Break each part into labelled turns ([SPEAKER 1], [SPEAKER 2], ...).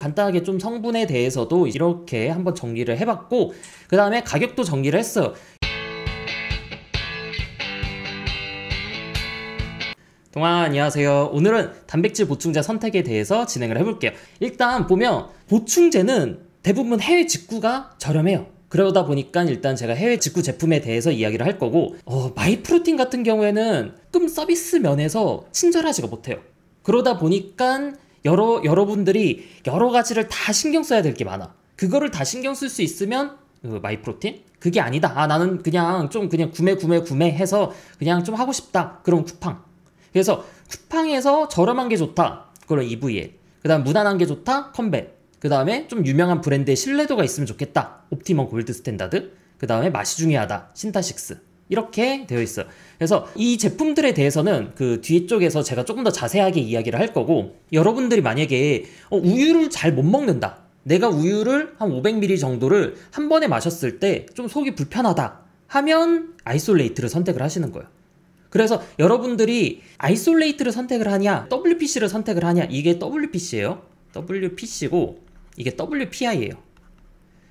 [SPEAKER 1] 간단하게 좀 성분에 대해서도 이렇게 한번 정리를 해봤고, 그 다음에 가격도 정리를 했어요. 동아 안녕하세요. 오늘은 단백질 보충제 선택에 대해서 진행을 해볼게요. 일단 보면 보충제는 대부분 해외 직구가 저렴해요. 그러다 보니까 일단 제가 해외 직구 제품에 대해서 이야기를 할 거고, 마이프로틴 같은 경우에는 조금 서비스 면에서 친절하지가 못해요. 그러다 보니까 여러분들이 여러 가지를 다 신경 써야 될 게 많아. 그거를 다 신경 쓸 수 있으면 마이프로틴? 그게 아니다. 나는 그냥 구매해서 그냥 좀 하고 싶다. 그럼 쿠팡. 그래서 쿠팡에서 저렴한 게 좋다. 그럼 EVL. 그 다음 무난한 게 좋다. 컴뱃. 그 다음에 좀 유명한 브랜드의 신뢰도가 있으면 좋겠다. 옵티멈 골드 스탠다드. 그 다음에 맛이 중요하다. 신타식스. 이렇게 되어 있어요. 그래서 이 제품들에 대해서는 그 뒤쪽에서 제가 조금 더 자세하게 이야기를 할 거고, 여러분들이 만약에 우유를 잘 못 먹는다. 내가 우유를 한 500ml 정도를 한 번에 마셨을 때 좀 속이 불편하다 하면 아이솔레이트를 선택을 하시는 거예요. 그래서 여러분들이 아이솔레이트를 선택을 하냐, WPC를 선택을 하냐, 이게 WPC예요. WPC고 이게 WPI예요.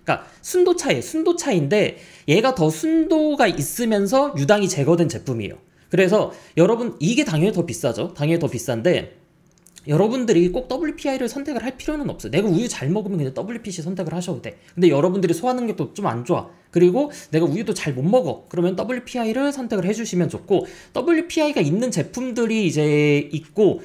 [SPEAKER 1] 그러니까 순도 차이인데 얘가 더 순도가 있으면서 유당이 제거된 제품이에요. 그래서 여러분 이게 당연히 더 비싸죠. 당연히 더 비싼데 여러분들이 꼭 WPI를 선택을 할 필요는 없어요. 내가 우유 잘 먹으면 그냥 WPC 선택을 하셔도 돼. 근데 여러분들이 소화 능력도 좀 안 좋아. 그리고 내가 우유도 잘 못 먹어. 그러면 WPI를 선택을 해주시면 좋고, WPI가 있는 제품들이 이제 있고,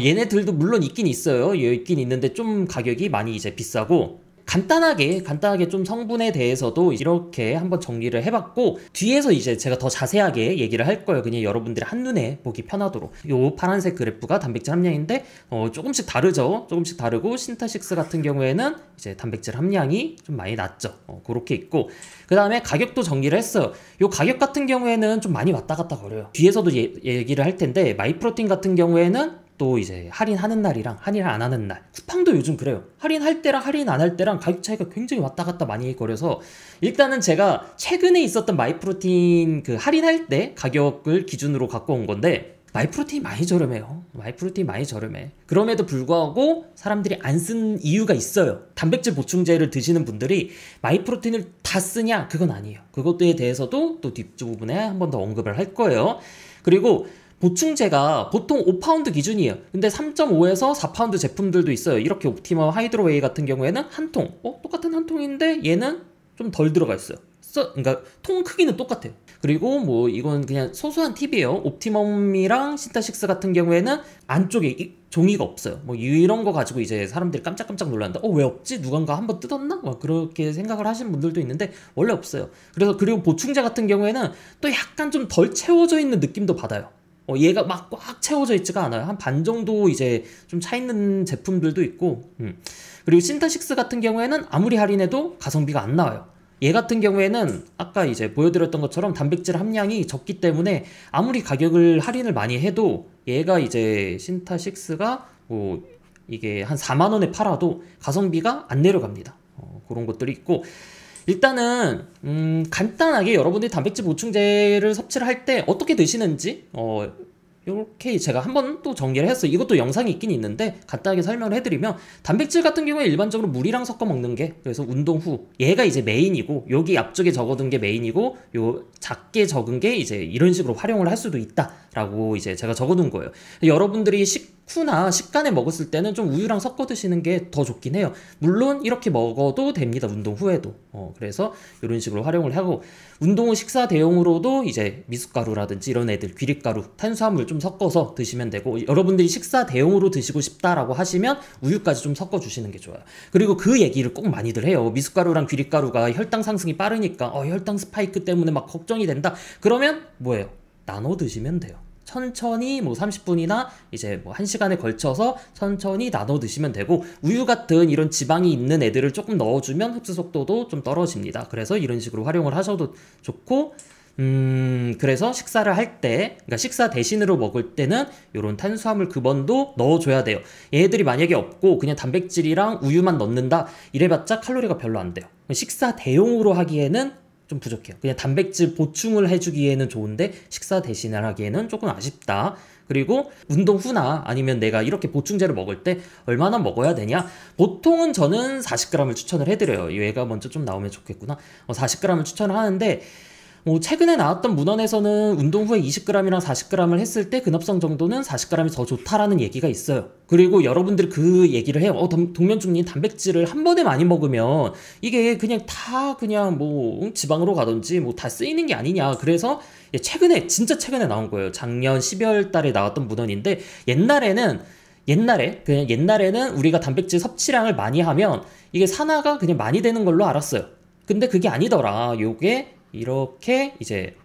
[SPEAKER 1] 얘네들도 물론 있긴 있어요. 있긴 있는데 좀 가격이 많이 이제 비싸고, 간단하게 좀 성분에 대해서도 이렇게 한번 정리를 해봤고, 뒤에서 이제 제가 더 자세하게 얘기를 할 거예요. 그냥 여러분들이 한눈에 보기 편하도록. 요 파란색 그래프가 단백질 함량인데 조금씩 다르죠. 조금씩 다르고, 신타식스 같은 경우에는 이제 단백질 함량이 좀 많이 낮죠. 그렇게 있고, 그 다음에 가격도 정리를 했어요. 요 가격 같은 경우에는 좀 많이 왔다 갔다 거려요. 뒤에서도 얘기를 할 텐데, 마이프로틴 같은 경우에는 또 이제 할인하는 날이랑 할인 안 하는 날, 쿠팡도 요즘 그래요. 할인할 때랑 할인 안 할 때랑 가격 차이가 굉장히 왔다 갔다 많이 거려서, 일단은 제가 최근에 있었던 마이프로틴 그 할인할 때 가격을 기준으로 갖고 온 건데, 마이프로틴이 많이 저렴해요. 마이프로틴이 많이 저렴해. 그럼에도 불구하고 사람들이 안 쓴 이유가 있어요. 단백질 보충제를 드시는 분들이 마이프로틴을 다 쓰냐? 그건 아니에요. 그것에 대해서도 또 뒷부분에 한 번 더 언급을 할 거예요. 그리고 보충제가 보통 5파운드 기준이에요. 근데 3.5에서 4파운드 제품들도 있어요. 이렇게 옵티멈 하이드로웨이 같은 경우에는 한 통. 똑같은 한 통인데 얘는 좀 덜 들어가 있어요. 그러니까 통 크기는 똑같아요. 그리고 뭐 이건 그냥 소소한 팁이에요. 옵티멈이랑 신타식스 같은 경우에는 안쪽에 종이가 없어요. 뭐 이런 거 가지고 이제 사람들이 깜짝깜짝 놀랐는데 왜 없지? 누군가 한번 뜯었나? 막 그렇게 생각을 하시는 분들도 있는데 원래 없어요. 그리고 보충제 같은 경우에는 또 약간 좀 덜 채워져 있는 느낌도 받아요. 얘가 막 꽉 채워져 있지가 않아요. 한 반 정도 이제 좀 차 있는 제품들도 있고, 그리고 신타식스 같은 경우에는 아무리 할인해도 가성비가 안 나와요. 얘 같은 경우에는 아까 이제 보여드렸던 것처럼 단백질 함량이 적기 때문에 아무리 가격을 할인을 많이 해도 얘가 이제 신타식스가 뭐 이게 한 4만 원에 팔아도 가성비가 안 내려갑니다. 그런 것들이 있고, 일단은 간단하게 여러분들이 단백질 보충제를 섭취를 할 때 어떻게 드시는지 이렇게 제가 한번 또 정리를 했어요. 이것도 영상이 있긴 있는데 간단하게 설명을 해드리면, 단백질 같은 경우에 일반적으로 물이랑 섞어 먹는 게, 그래서 운동 후 얘가 이제 메인이고, 여기 앞쪽에 적어둔 게 메인이고, 요 작게 적은 게 이제 이런 식으로 활용을 할 수도 있다라고 이제 제가 적어둔 거예요. 여러분들이 식후나 식간에 먹었을 때는 좀 우유랑 섞어 드시는 게 더 좋긴 해요. 물론 이렇게 먹어도 됩니다. 운동 후에도. 그래서 이런 식으로 활용을 하고, 운동 후 식사 대용으로도 이제 미숫가루라든지 이런 애들, 귀릿가루, 탄수화물 좀 섞어서 드시면 되고, 여러분들이 식사 대용으로 드시고 싶다라고 하시면 우유까지 좀 섞어 주시는 게 좋아요. 그리고 그 얘기를 꼭 많이들 해요. 미숫가루랑 귀릿가루가 혈당 상승이 빠르니까 혈당 스파이크 때문에 막 걱정이 된다. 그러면 뭐예요? 나눠 드시면 돼요. 천천히 뭐 30분이나 이제 뭐 1시간에 걸쳐서 천천히 나눠 드시면 되고, 우유 같은 이런 지방이 있는 애들을 조금 넣어주면 흡수 속도도 좀 떨어집니다. 그래서 이런 식으로 활용을 하셔도 좋고, 그래서 식사를 할 때, 그러니까 식사 대신으로 먹을 때는 이런 탄수화물 금원도 넣어줘야 돼요. 얘들이 만약에 없고 그냥 단백질이랑 우유만 넣는다 이래봤자 칼로리가 별로 안 돼요. 식사 대용으로 하기에는 좀 부족해요. 그냥 단백질 보충을 해주기에는 좋은데 식사 대신을 하기에는 조금 아쉽다. 그리고 운동 후나 아니면 내가 이렇게 보충제를 먹을 때 얼마나 먹어야 되냐? 보통은 저는 40g을 추천을 해드려요. 얘가 먼저 좀 나오면 좋겠구나. 40g을 추천을 하는데 최근에 나왔던 문헌에서는 운동 후에 20g이랑 40g을 했을 때 근합성 정도는 40g이 더 좋다라는 얘기가 있어요. 그리고 여러분들이 그 얘기를 해요. 동면중님 단백질을 한 번에 많이 먹으면 이게 그냥 다 그냥 뭐 지방으로 가든지 뭐 다 쓰이는 게 아니냐. 그래서 최근에 진짜 최근에 나온 거예요. 작년 12월 달에 나왔던 문헌인데 옛날에는 우리가 단백질 섭취량을 많이 하면 이게 산화가 그냥 많이 되는 걸로 알았어요. 근데 그게 아니더라. 요게 이렇게 이제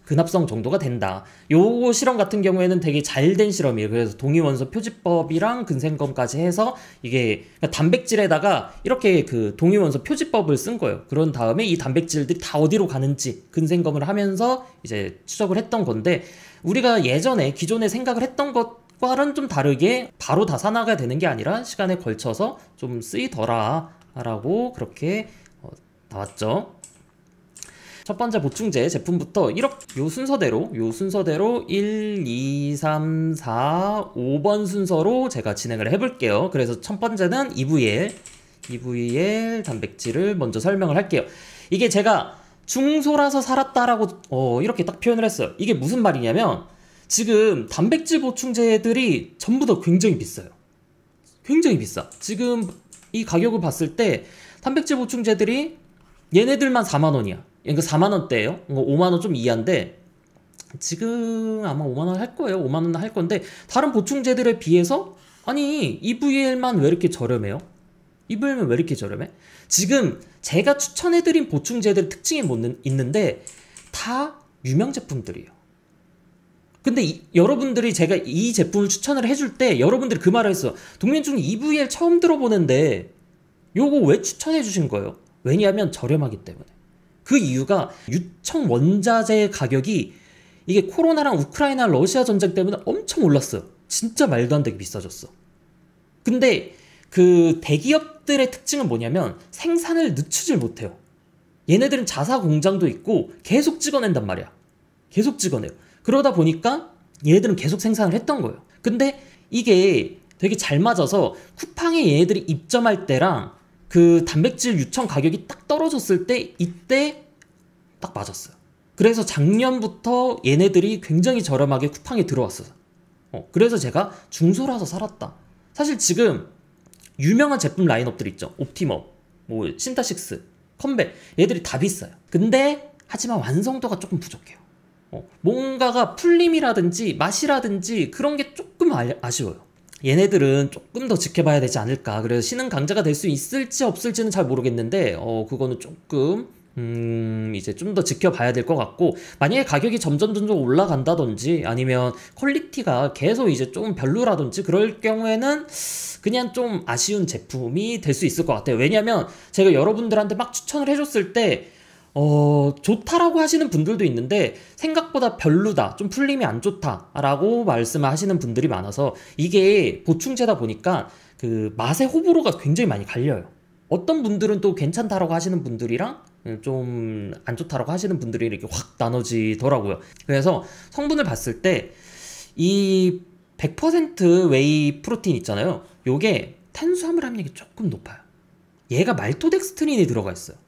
[SPEAKER 1] 근합성 정도가 된다. 요 실험 같은 경우에는 되게 잘 된 실험이에요. 그래서 동위원소 표지법이랑 근생검까지 해서 이게 단백질에다가 이렇게 그 동위원소 표지법을 쓴 거예요. 그런 다음에 이 단백질들이 다 어디로 가는지 근생검을 하면서 이제 추적을 했던 건데, 우리가 예전에 기존에 생각을 했던 것과는 좀 다르게 바로 다 산화가 되는 게 아니라 시간에 걸쳐서 좀 쓰이더라 라고 그렇게 나왔죠. 첫 번째 보충제 제품부터 요 순서대로 1, 2, 3, 4, 5번 순서로 제가 진행을 해볼게요. 그래서 첫 번째는 EVL 단백질을 먼저 설명을 할게요. 이게 제가 중소라서 살았다라고 이렇게 딱 표현을 했어요. 이게 무슨 말이냐면 지금 단백질 보충제들이 전부 다 굉장히 비싸요. 굉장히 비싸. 지금 이 가격을 봤을 때 단백질 보충제들이 얘네들만 4만원이야. 그러니까 4만원대예요. 5만원 좀 이하인데 지금 아마 5만원 할 거예요. 5만원 할 건데 다른 보충제들에 비해서 아니 EVL만 왜 이렇게 저렴해요? EVL만 왜 이렇게 저렴해? 지금 제가 추천해드린 보충제들 특징이 있는데 다 유명 제품들이에요. 근데 여러분들이 제가 이 제품을 추천을 해줄 때 여러분들이 그 말을 했어. 동면중 EVL 처음 들어보는데 요거 왜 추천해 주신 거예요? 왜냐하면 저렴하기 때문에. 그 이유가 유청 원자재 가격이 이게 코로나랑 우크라이나 러시아 전쟁 때문에 엄청 올랐어요. 진짜 말도 안 되게 비싸졌어. 근데 그 대기업들의 특징은 뭐냐면 생산을 늦추질 못해요. 얘네들은 자사 공장도 있고 계속 찍어낸단 말이야. 계속 찍어내요. 그러다 보니까 얘네들은 계속 생산을 했던 거예요. 근데 이게 되게 잘 맞아서 쿠팡에 얘네들이 입점할 때랑 그 단백질 유청 가격이 딱 떨어졌을 때 이때 딱 맞았어요. 그래서 작년부터 얘네들이 굉장히 저렴하게 쿠팡에 들어왔어요. 그래서 제가 중소라서 살았다. 사실 지금 유명한 제품 라인업들 있죠. 옵티멈, 뭐 신타식스, 컴백, 얘들이 다 비싸요. 근데 하지만 완성도가 조금 부족해요. 뭔가가 풀림이라든지 맛이라든지 그런 게 조금 아쉬워요. 얘네들은 조금 더 지켜봐야 되지 않을까. 그래서 신흥 강자가 될 수 있을지 없을지는 잘 모르겠는데 그거는 조금 이제 좀 더 지켜봐야 될 것 같고, 만약에 가격이 점점 올라간다든지 아니면 퀄리티가 계속 이제 좀 별로라든지 그럴 경우에는 그냥 좀 아쉬운 제품이 될 수 있을 것 같아요. 왜냐면 제가 여러분들한테 막 추천을 해줬을 때 좋다라고 하시는 분들도 있는데 생각보다 별로다, 좀 풀림이 안 좋다라고 말씀을 하시는 분들이 많아서 이게 보충제다 보니까 그 맛의 호불호가 굉장히 많이 갈려요. 어떤 분들은 또 괜찮다라고 하시는 분들이랑 좀 안 좋다라고 하시는 분들이 이렇게 확 나눠지더라고요. 그래서 성분을 봤을 때 이 100% 웨이 프로틴 있잖아요. 요게 탄수화물 함량이 조금 높아요. 얘가 말토덱스트린이 들어가 있어요.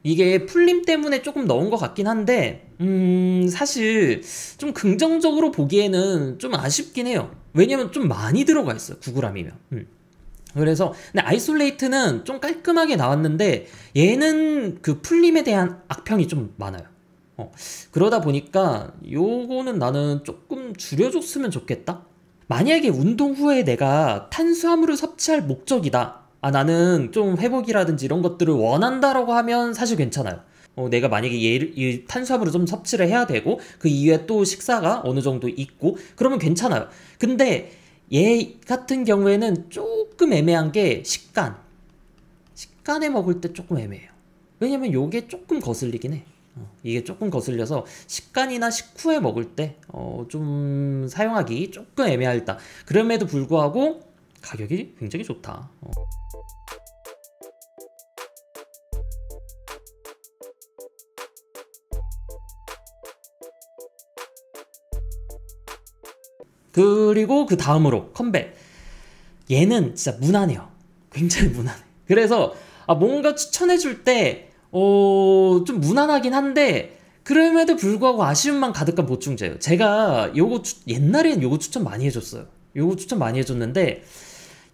[SPEAKER 1] 이게 풀림 때문에 조금 넣은 것 같긴 한데 사실 좀 긍정적으로 보기에는 좀 아쉽긴 해요. 왜냐면 좀 많이 들어가 있어요. 9g이면. 그래서 근데 아이솔레이트는 좀 깔끔하게 나왔는데 얘는 그 풀림에 대한 악평이 좀 많아요. 그러다 보니까 요거는 나는 조금 줄여줬으면 좋겠다. 만약에 운동 후에 내가 탄수화물을 섭취할 목적이다, 나는 좀 회복이라든지 이런 것들을 원한다라고 하면 사실 괜찮아요. 내가 만약에 이 탄수화물을 좀 섭취를 해야 되고 그 이후에 또 식사가 어느 정도 있고 그러면 괜찮아요. 근데 얘 같은 경우에는 조금 애매한 게 식간에 먹을 때 조금 애매해요. 왜냐면 요게 조금 거슬리긴 해. 이게 조금 거슬려서 식간이나 식후에 먹을 때 좀 사용하기 조금 애매하다. 그럼에도 불구하고 가격이 굉장히 좋다. 그리고 그 다음으로 컴백. 얘는 진짜 무난해요. 굉장히 무난해. 그래서 뭔가 추천해줄 때 좀 무난하긴 한데 그럼에도 불구하고 아쉬움만 가득한 보충제예요. 제가 옛날엔 요거 추천 많이 해줬어요. 요거 추천 많이 해줬는데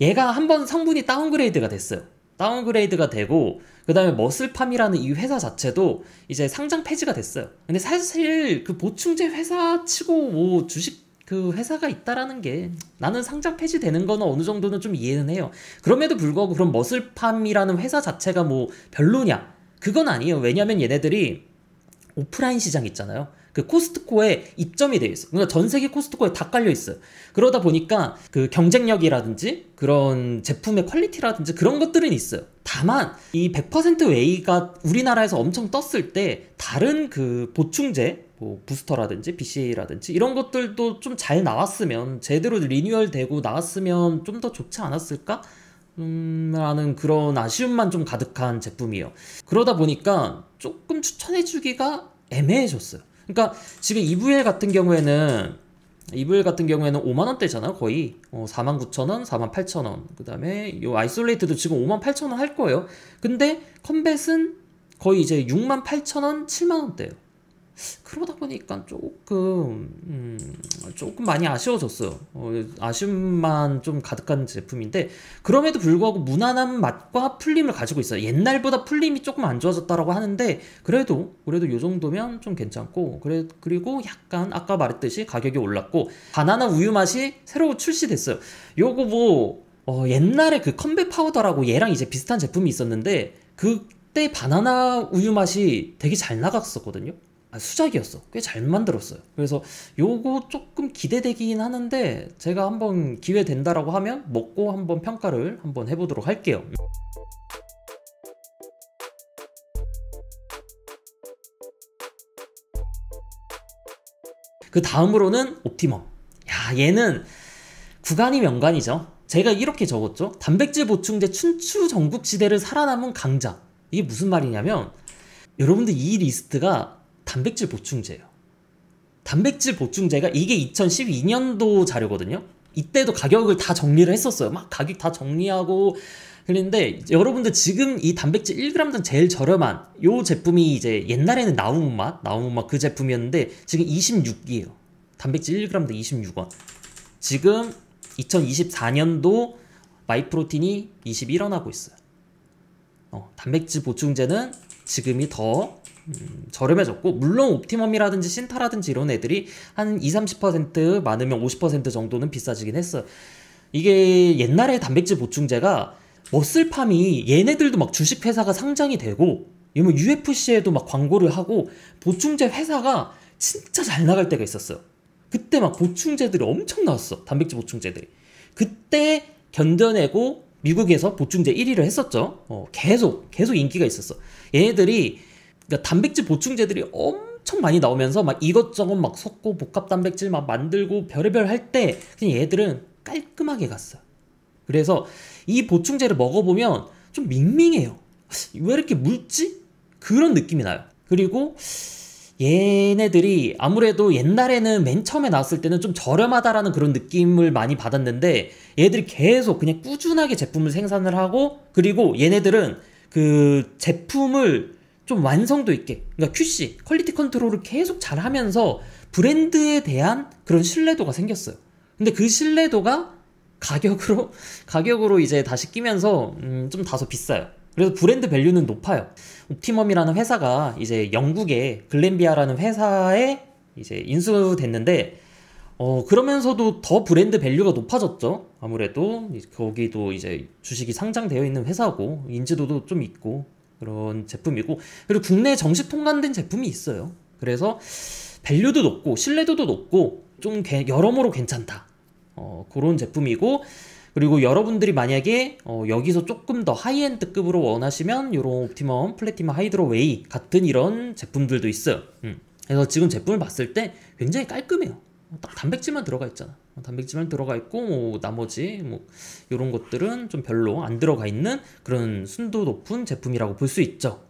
[SPEAKER 1] 얘가 한번 성분이 다운그레이드가 됐어요. 다운그레이드가 되고 그 다음에 머슬팜이라는 이 회사 자체도 이제 상장 폐지가 됐어요. 근데 사실 그 보충제 회사 치고 뭐 주식 그 회사가 있다라는 게 나는 상장 폐지되는 거는 어느 정도는 좀 이해는 해요. 그럼에도 불구하고 그런 머슬팜이라는 회사 자체가 뭐 별로냐? 그건 아니에요. 왜냐면 얘네들이 오프라인 시장 있잖아요. 그 코스트코에 입점이 되어 있어요. 그러니까 전 세계 코스트코에 다 깔려 있어요. 그러다 보니까 그 경쟁력이라든지 그런 제품의 퀄리티라든지 그런 것들은 있어요. 다만 이 100% 웨이가 우리나라에서 엄청 떴을 때 다른 그 보충제 뭐 부스터라든지 BCA라든지 이런 것들도 좀 잘 나왔으면 제대로 리뉴얼 되고 나왔으면 좀 더 좋지 않았을까? 라는 그런 아쉬움만 좀 가득한 제품이에요. 그러다 보니까 조금 추천해주기가 애매해졌어요. 그러니까 지금 EVL 같은 경우에는 5만원대잖아요. 거의 49,000원, 48,000원. 그 다음에 요 아이솔레이트도 지금 58,000원 할 거예요. 근데 컴뱃은 거의 이제 68,000원, 7만원대예요. 그러다 보니까 조금 많이 아쉬워졌어요. 아쉬움만 좀 가득한 제품인데 그럼에도 불구하고 무난한 맛과 풀림을 가지고 있어요. 옛날보다 풀림이 조금 안 좋아졌다라고 하는데 그래도 요 정도면 좀 괜찮고 그리고 약간 아까 말했듯이 가격이 올랐고 바나나 우유 맛이 새로 출시됐어요. 요거 뭐 옛날에 그 컴백 파우더라고 얘랑 이제 비슷한 제품이 있었는데 그때 바나나 우유 맛이 되게 잘 나갔었거든요. 수작이었어. 꽤 잘 만들었어요. 그래서 요거 조금 기대되긴 하는데 제가 한번 기회 된다라고 하면 먹고 한번 평가를 한번 해보도록 할게요. 그 다음으로는 옵티멈. 야, 얘는 구간이 명간이죠. 제가 이렇게 적었죠. 단백질 보충제 춘추 전국시대를 살아남은 강자. 이게 무슨 말이냐면 여러분들 이 리스트가 단백질 보충제예요. 단백질 보충제가 이게 2012년도 자료거든요. 이때도 가격을 다 정리를 했었어요. 막 가격 다 정리하고 그랬는데 여러분들 지금 이 단백질 1g당 제일 저렴한 요 제품이 이제 옛날에는 나우맛 그 제품이었는데 지금 26이에요. 단백질 1g당 26원. 지금 2024년도 마이프로틴이 21원 하고 있어요. 단백질 보충제는 지금이 더 저렴해졌고 물론 옵티멈이라든지 신타라든지 이런 애들이 한 20-30% 많으면 50% 정도는 비싸지긴 했어요. 이게 옛날에 단백질 보충제가 머슬팜이 얘네들도 막 주식회사가 상장이 되고 이러면 UFC에도 막 광고를 하고 보충제 회사가 진짜 잘 나갈 때가 있었어요. 그때 막 보충제들이 엄청 나왔어. 단백질 보충제들이. 그때 견뎌내고 미국에서 보충제 1위를 했었죠. 계속 인기가 있었어. 얘네들이 그러니까 단백질 보충제들이 엄청 많이 나오면서 막 이것저것 막 섞고 복합 단백질 막 만들고 별의별 할 때 그냥 얘들은 깔끔하게 갔어요. 그래서 이 보충제를 먹어보면 좀 밍밍해요. 왜 이렇게 묽지? 그런 느낌이 나요. 그리고 얘네들이 아무래도 옛날에는 맨 처음에 나왔을 때는 좀 저렴하다라는 그런 느낌을 많이 받았는데 얘들이 계속 그냥 꾸준하게 제품을 생산을 하고 그리고 얘네들은 그 제품을 좀 완성도 있게 그러니까 QC, 퀄리티 컨트롤을 계속 잘 하면서 브랜드에 대한 그런 신뢰도가 생겼어요. 근데 그 신뢰도가 가격으로 이제 다시 끼면서 좀 다소 비싸요. 그래서 브랜드 밸류는 높아요. 옵티멈이라는 회사가 이제 영국의 글렌비아라는 회사에 이제 인수됐는데 그러면서도 더 브랜드 밸류가 높아졌죠. 아무래도 거기도 이제 주식이 상장되어 있는 회사고 인지도도 좀 있고 그런 제품이고 그리고 국내에 정식 통관된 제품이 있어요. 그래서 밸류도 높고 신뢰도도 높고 좀 여러모로 괜찮다. 그런 제품이고 그리고 여러분들이 만약에 여기서 조금 더 하이엔드급으로 원하시면 이런 옵티멈, 플래티넘 하이드로웨이 같은 이런 제품들도 있어요. 그래서 지금 제품을 봤을 때 굉장히 깔끔해요. 딱 단백질만 들어가 있잖아. 단백질만 들어가 있고 뭐 나머지 뭐 이런 것들은 좀 별로 안 들어가 있는 그런 순도 높은 제품이라고 볼 수 있죠.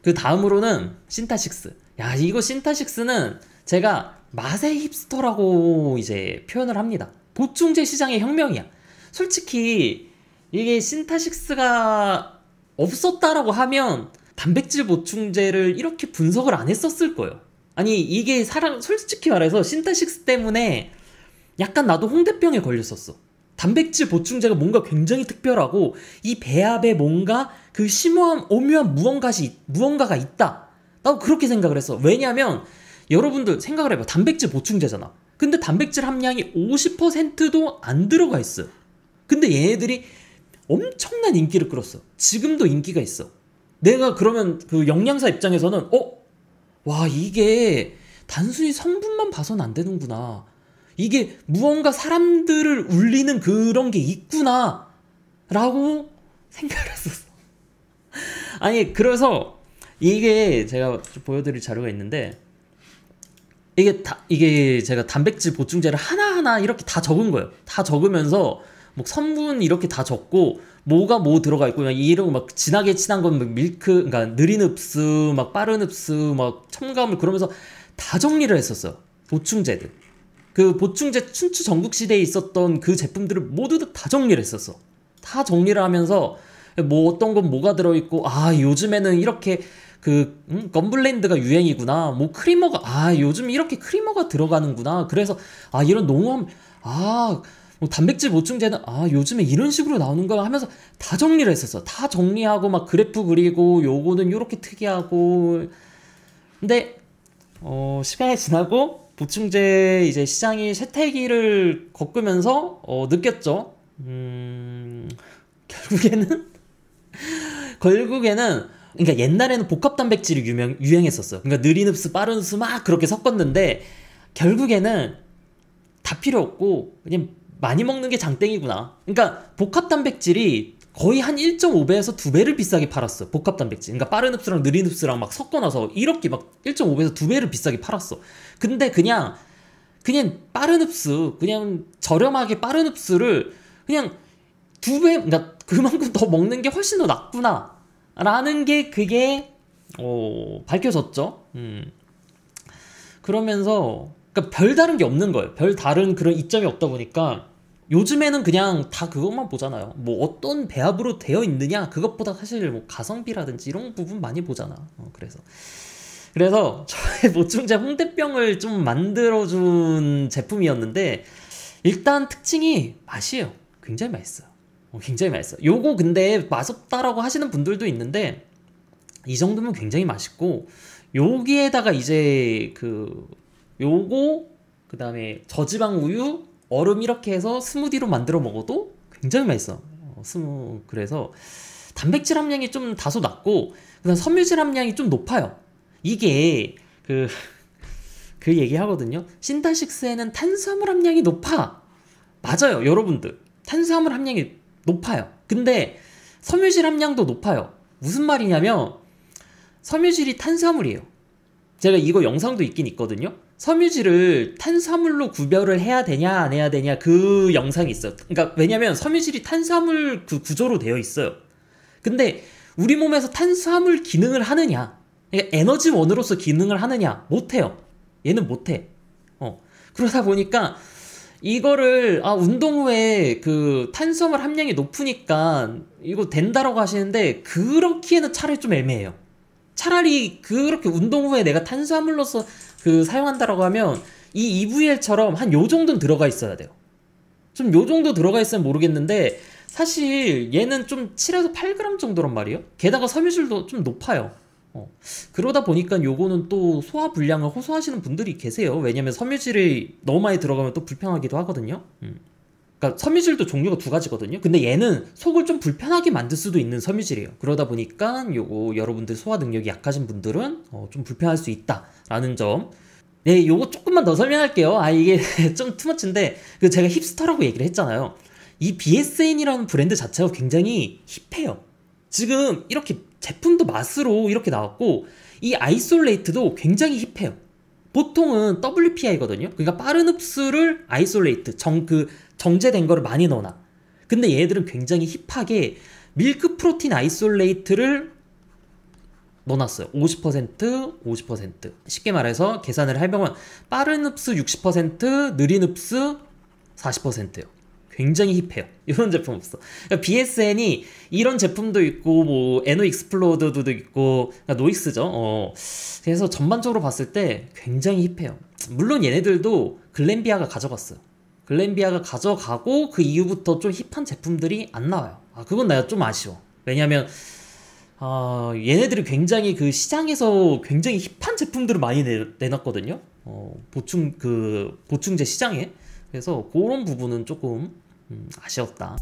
[SPEAKER 1] 그 다음으로는 신타식스. 야, 이거 신타식스는 제가 맛의 힙스터라고 이제 표현을 합니다. 보충제 시장의 혁명이야. 솔직히 이게 신타식스가 없었다라고 하면 단백질 보충제를 이렇게 분석을 안 했었을 거예요. 아니, 이게 솔직히 말해서 신타식스 때문에 약간 나도 홍대병에 걸렸었어. 단백질 보충제가 뭔가 굉장히 특별하고 이 배합에 뭔가 그 심오한 오묘한 무언가가 있다. 나도 그렇게 생각을 했어. 왜냐면 여러분들 생각을 해봐. 단백질 보충제잖아. 근데 단백질 함량이 50%도 안 들어가 있어요. 근데 얘네들이 엄청난 인기를 끌었어. 지금도 인기가 있어. 내가 그러면 그 영양사 입장에서는 와, 이게 단순히 성분만 봐서는 안 되는구나. 이게 무언가 사람들을 울리는 그런 게 있구나 라고 생각을 했었어. 아니, 그래서 이게 제가 좀 보여드릴 자료가 있는데 이게 제가 단백질 보충제를 하나하나 이렇게 다 적은 거예요. 다 적으면서 뭐 성분 이렇게 다 적고 뭐가 뭐 들어가 있고 이런 막 진하게 친한 건 밀크, 그러니까 느린 흡수, 막 빠른 흡수, 막 첨가물 그러면서 다 정리를 했었어요. 보충제들. 그 보충제 춘추 전국시대에 있었던 그 제품들을 모두 다 정리를 했었어. 다 정리를 하면서 뭐 어떤 건 뭐가 들어있고, 아, 요즘에는 이렇게 건블렌드가 유행이구나. 뭐 크리머가, 요즘 이렇게 크리머가 들어가는구나. 그래서, 이런 농업, 뭐 단백질 보충제는, 요즘에 이런 식으로 나오는 거야 하면서 다 정리를 했었어. 다 정리하고 막 그래프 그리고 요거는 요렇게 특이하고. 근데, 시간이 지나고, 보충제 이제 시장이 쇠퇴기를 겪으면서 느꼈죠. 결국에는 그러니까 옛날에는 복합 단백질이 유행했었어요. 그러니까 느린 흡수, 빠른 흡수 막 그렇게 섞었는데 결국에는 다 필요 없고 그냥 많이 먹는 게 장땡이구나. 그러니까 복합 단백질이 거의 한 1.5배에서 2배를 비싸게 팔았어. 복합 단백질. 그러니까 빠른 흡수랑 느린 흡수랑 막 섞어놔서 이렇게 막 1.5배에서 2배를 비싸게 팔았어. 근데 그냥 빠른 흡수, 그냥 저렴하게 빠른 흡수를 그냥 2배, 그러니까 그만큼 더 먹는 게 훨씬 더 낫구나 라는 게 그게 밝혀졌죠. 그러면서 그러니까 별다른 게 없는 거예요. 별다른 그런 이점이 없다 보니까 요즘에는 그냥 다 그것만 보잖아요. 뭐 어떤 배합으로 되어 있느냐 그것보다 사실 뭐 가성비라든지 이런 부분 많이 보잖아. 그래서 저의 보충제 홍대병을 좀 만들어준 제품이었는데 일단 특징이 맛이에요. 굉장히 맛있어요. 굉장히 맛있어요. 요거 근데 맛없다라고 하시는 분들도 있는데 이 정도면 굉장히 맛있고 여기에다가 이제 요거 그 다음에 저지방 우유 얼음 이렇게 해서 스무디로 만들어 먹어도 굉장히 맛있어. 그래서 단백질 함량이 좀 다소 낮고 그다음 섬유질 함량이 좀 높아요. 이게 그 얘기 하거든요. 신타식스에는 탄수화물 함량이 높아. 맞아요, 여러분들. 탄수화물 함량이 높아요. 근데 섬유질 함량도 높아요. 무슨 말이냐면 섬유질이 탄수화물이에요. 제가 이거 영상도 있긴 있거든요. 섬유질을 탄수화물로 구별을 해야 되냐 안 해야 되냐 그 영상이 있어요. 그러니까 왜냐면 섬유질이 탄수화물 그 구조로 되어 있어요. 근데 우리 몸에서 탄수화물 기능을 하느냐, 그러니까 에너지원으로서 기능을 하느냐, 못해요. 얘는 못해. 그러다 보니까 이거를 운동 후에 그 탄수화물 함량이 높으니까 이거 된다라고 하시는데 그렇기에는 차라리 좀 애매해요. 차라리 그렇게 운동 후에 내가 탄수화물로서 사용한다라고 하면 이 EVL처럼 한 요 정도는 들어가 있어야 돼요. 좀 요 정도 들어가 있으면 모르겠는데 사실 얘는 좀 7에서 8g 정도란 말이에요. 게다가 섬유질도 좀 높아요. 그러다 보니까 요거는 또 소화 불량을 호소하시는 분들이 계세요. 왜냐면 섬유질이 너무 많이 들어가면 또 불편하기도 하거든요. 그러니까 섬유질도 종류가 두 가지거든요. 근데 얘는 속을 좀 불편하게 만들 수도 있는 섬유질이에요. 그러다 보니까 요거 여러분들 소화 능력이 약하신 분들은 좀 불편할 수 있다라는 점. 네, 요거 조금만 더 설명할게요. 이게 좀 투머치인데 제가 힙스터라고 얘기를 했잖아요. 이 BSN이라는 브랜드 자체가 굉장히 힙해요. 지금 이렇게 제품도 맛으로 이렇게 나왔고 이 아이솔레이트도 굉장히 힙해요. 보통은 WPI거든요. 그러니까 빠른 흡수를 아이솔레이트 정제된 거를 많이 넣어놔. 근데 얘들은 굉장히 힙하게 밀크 프로틴 아이솔레이트를 넣어놨어요. 50%, 50%. 쉽게 말해서 계산을 해보면 빠른 흡수 60%, 느린 흡수 40%예요. 굉장히 힙해요. 이런 제품 없어. 그러니까 BSN이 이런 제품도 있고 뭐 NO 익스플로더도 있고 그러니까 노익스죠. 그래서 전반적으로 봤을 때 굉장히 힙해요. 물론 얘네들도 글렌비아가 가져갔어요. 글렌비아가 가져가고 그 이후부터 좀 힙한 제품들이 안 나와요. 그건 내가 좀 아쉬워. 왜냐면 얘네들이 굉장히 그 시장에서 굉장히 힙한 제품들을 많이 내놨거든요. 보충제 시장에. 그래서 그런 부분은 조금 아쉬웠다.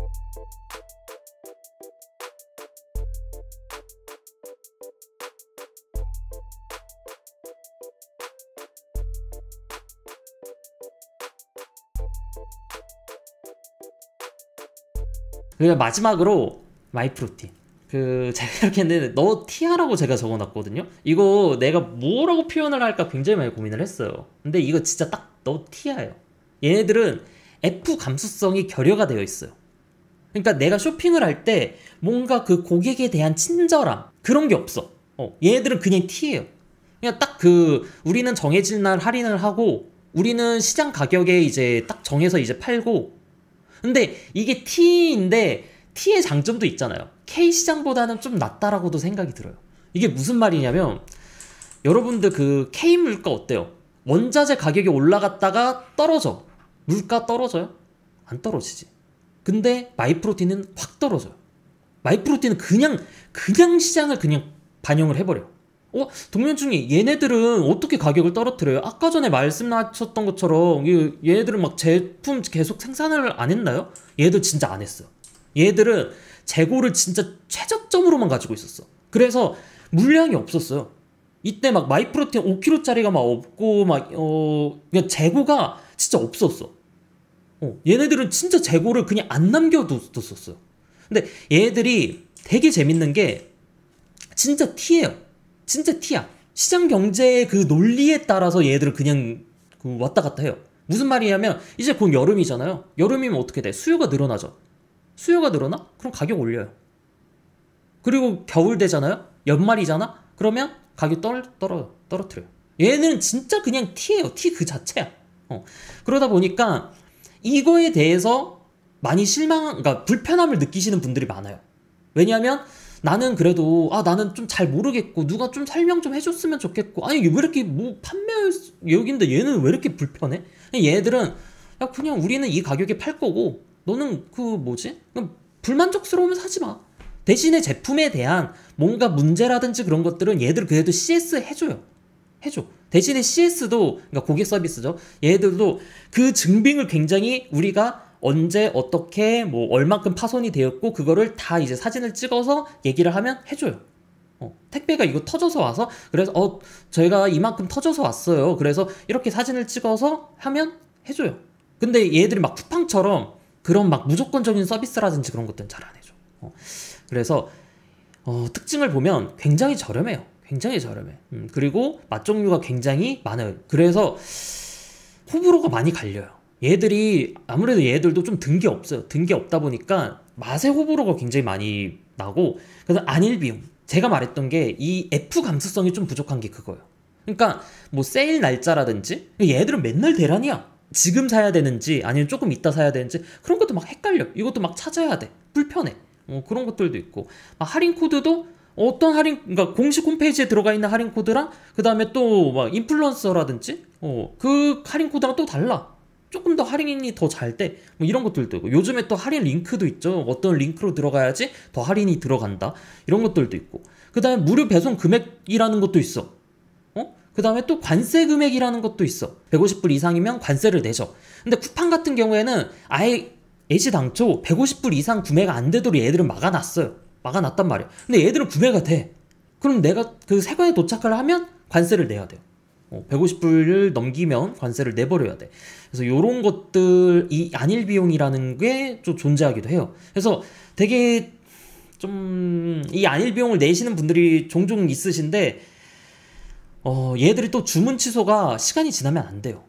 [SPEAKER 1] 그리고 마지막으로 마이프로틴. 제가 이렇게 했는데 너 티아라고 제가 적어놨거든요. 이거 내가 뭐라고 표현을 할까 굉장히 많이 고민을 했어요. 근데 이거 진짜 딱 너 티아예요. 얘네들은 F 감수성이 결여가 되어 있어요. 그러니까 내가 쇼핑을 할 때 뭔가 그 고객에 대한 친절함 그런 게 없어. 얘네들은 그냥 T예요. 그냥 딱 우리는 정해진 날 할인을 하고 우리는 시장 가격에 이제 딱 정해서 이제 팔고. 근데 이게 T인데 T의 장점도 있잖아요. K 시장보다는 좀 낫다라고도 생각이 들어요. 이게 무슨 말이냐면 여러분들 그 K 물가 어때요? 원자재 가격이 올라갔다가 떨어져. 물가 떨어져요? 안 떨어지지. 근데 마이프로틴은 확 떨어져요. 마이프로틴은 그냥 시장을 그냥 반영을 해버려. 동면중이 얘네들은 어떻게 가격을 떨어뜨려요? 아까 전에 말씀하셨던 것처럼 얘네들은 막 제품 계속 생산을 안 했나요? 얘들 진짜 안 했어요. 얘들은 재고를 진짜 최저점으로만 가지고 있었어. 그래서 물량이 없었어요. 이때 막 마이프로틴 5kg짜리가 막 없고 그냥 재고가 진짜 없었어. 얘네들은 진짜 재고를 그냥 안 남겨뒀었어요. 근데 얘네들이 되게 재밌는 게 진짜 T예요. 진짜 T야. 시장 경제의 그 논리에 따라서 얘네들은 그냥 왔다 갔다 해요. 무슨 말이냐면 이제 곧 여름이잖아요. 여름이면 어떻게 돼? 수요가 늘어나죠. 수요가 늘어나? 그럼 가격 올려요. 그리고 겨울 되잖아요. 연말이잖아. 그러면 가격 떨어뜨려요. 얘는 진짜 그냥 T예요. T 그 자체야. 그러다 보니까 이거에 대해서 많이 그러니까 불편함을 느끼시는 분들이 많아요. 왜냐하면 나는 그래도 나는 좀 잘 모르겠고 누가 좀 설명 좀 해줬으면 좋겠고 아니 왜 이렇게 뭐 판매 여기인데 얘는 왜 이렇게 불편해? 얘들은 그냥 우리는 이 가격에 팔 거고 너는 그냥 불만족스러우면 사지 마. 대신에 제품에 대한 뭔가 문제라든지 그런 것들은 얘들 그래도 CS 해줘. 대신에 CS도 그러니까 고객 서비스죠. 얘들도 그 증빙을 굉장히 우리가 언제 어떻게 뭐 얼만큼 파손이 되었고 그거를 다 이제 사진을 찍어서 얘기를 하면 해줘요. 택배가 이거 터져서 와서 그래서 저희가 이만큼 터져서 왔어요. 그래서 이렇게 사진을 찍어서 하면 해줘요. 근데 얘들이 막 쿠팡처럼 그런 막 무조건적인 서비스라든지 그런 것들은 잘 안 해줘. 그래서 특징을 보면 굉장히 저렴해요. 굉장히 저렴해. 그리고 맛 종류가 굉장히 많아요. 그래서 호불호가 많이 갈려요. 얘들이 아무래도 얘들도 좀 든 게 없어요. 든 게 없다 보니까 맛의 호불호가 굉장히 많이 나고 그래서 안일 비용. 제가 말했던 게 이 F 감수성이 좀 부족한 게 그거예요. 그러니까 뭐 세일 날짜라든지 얘들은 맨날 대란이야. 지금 사야 되는지 아니면 조금 이따 사야 되는지 그런 것도 막 헷갈려. 이것도 막 찾아야 돼. 불편해. 그런 것들도 있고 할인 코드도 어떤 그러니까 공식 홈페이지에 들어가 있는 할인 코드랑 그 다음에 또 막 인플루언서라든지 그 할인 코드랑 또 달라. 조금 더 할인이 더 잘 돼. 뭐 이런 것들도 있고 요즘에 또 할인 링크도 있죠. 어떤 링크로 들어가야지 더 할인이 들어간다. 이런 것들도 있고 그 다음에 무료 배송 금액이라는 것도 있어. 그 다음에 또 관세 금액이라는 것도 있어. 150불 이상이면 관세를 내죠. 근데 쿠팡 같은 경우에는 아예 애시당초 150불 이상 구매가 안 되도록 얘들은 막아놨어요. 막아놨단 말이야. 근데 얘들은 구매가 돼. 그럼 내가 그 세관에 도착을 하면 관세를 내야 돼요. 150불을 넘기면 관세를 내버려야 돼. 그래서 요런 것들, 이 안일 비용이라는 게 좀 존재하기도 해요. 그래서 되게 좀 이 안일 비용을 내시는 분들이 종종 있으신데 얘들이 또 주문 취소가 시간이 지나면 안 돼요.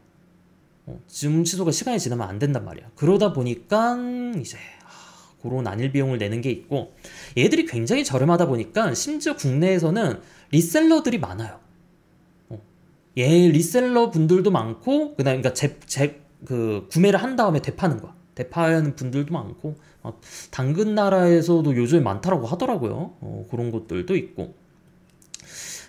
[SPEAKER 1] 주문 취소가 시간이 지나면 안 된단 말이야. 그러다 보니까 이제 그런 안일 비용을 내는 게 있고, 얘들이 굉장히 저렴하다 보니까 심지어 국내에서는 리셀러들이 많아요. 얘 리셀러 분들도 많고, 그러니까 구매를 한 다음에 되파는 거야. 대파하는 분들도 많고, 당근 나라에서도 요즘에 많다라고 하더라고요. 그런 것들도 있고.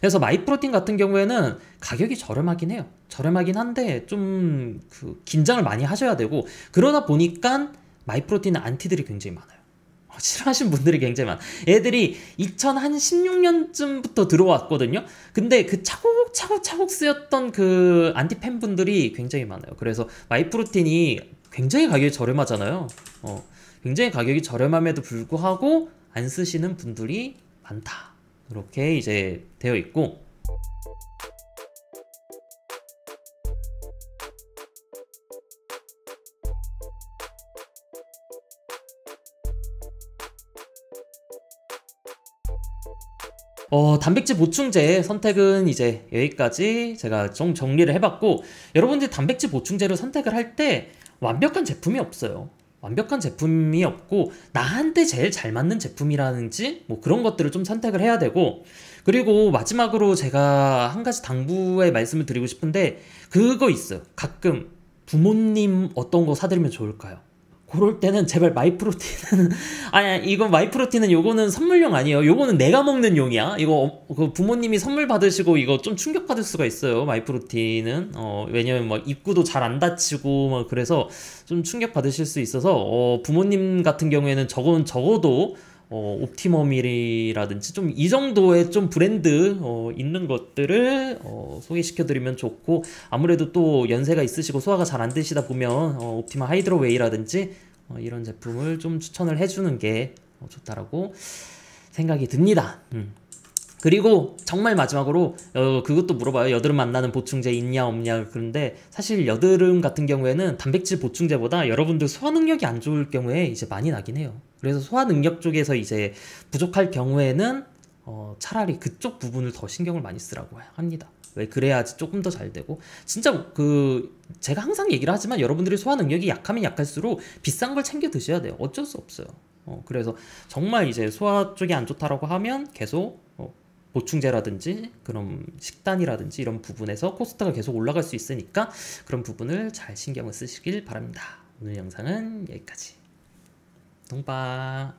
[SPEAKER 1] 그래서 마이프로틴 같은 경우에는 가격이 저렴하긴 해요. 저렴하긴 한데 좀 긴장을 많이 하셔야 되고, 그러다 보니까 마이프로틴은 안티들이 굉장히 많아요. 싫어하시는 분들이 굉장히 많아. 애들이 2016년쯤부터 들어왔거든요. 근데 그 차곡차곡 쓰였던 그 안티 팬분들이 굉장히 많아요. 그래서 마이프로틴이 굉장히 가격이 저렴하잖아요. 굉장히 가격이 저렴함에도 불구하고 안 쓰시는 분들이 많다. 이렇게 이제 되어 있고, 단백질 보충제 선택은 이제 여기까지 제가 좀 정리를 해봤고, 여러분들 단백질 보충제를 선택을 할 때 완벽한 제품이 없어요. 완벽한 제품이 없고, 나한테 제일 잘 맞는 제품이라든지 뭐 그런 것들을 좀 선택을 해야 되고, 그리고 마지막으로 제가 한 가지 당부의 말씀을 드리고 싶은데, 그거 있어요. 가끔 부모님 어떤 거 사드리면 좋을까요? 그럴 때는 제발 마이프로틴은 아니, 이거 마이프로틴은 요거는 선물용 아니에요. 요거는 내가 먹는 용이야. 이거 그 부모님이 선물 받으시고 이거 좀 충격 받을 수가 있어요. 마이프로틴은 왜냐면 뭐 입구도 잘 안 닫히고 뭐 그래서 좀 충격 받으실 수 있어서 부모님 같은 경우에는 적어도 옵티멈이라든지 좀 이 정도의 좀 브랜드 있는 것들을 소개시켜드리면 좋고, 아무래도 또 연세가 있으시고 소화가 잘 안 되시다 보면 옵티마 하이드로웨이라든지 이런 제품을 좀 추천을 해주는 게 좋다라고 생각이 듭니다. 그리고 정말 마지막으로 그것도 물어봐요. 여드름 만나는 보충제 있냐 없냐. 그런데 사실 여드름 같은 경우에는 단백질 보충제보다 여러분들 소화 능력이 안 좋을 경우에 이제 많이 나긴 해요. 그래서 소화 능력 쪽에서 이제 부족할 경우에는 차라리 그쪽 부분을 더 신경을 많이 쓰라고 합니다. 왜? 그래야지 조금 더 잘 되고, 진짜 제가 항상 얘기를 하지만 여러분들이 소화 능력이 약하면 약할수록 비싼 걸 챙겨 드셔야 돼요. 어쩔 수 없어요. 그래서 정말 이제 소화 쪽이 안 좋다라고 하면 계속 보충제라든지 그런 식단이라든지 이런 부분에서 코스트가 계속 올라갈 수 있으니까 그런 부분을 잘 신경을 쓰시길 바랍니다. 오늘 영상은 여기까지. 동바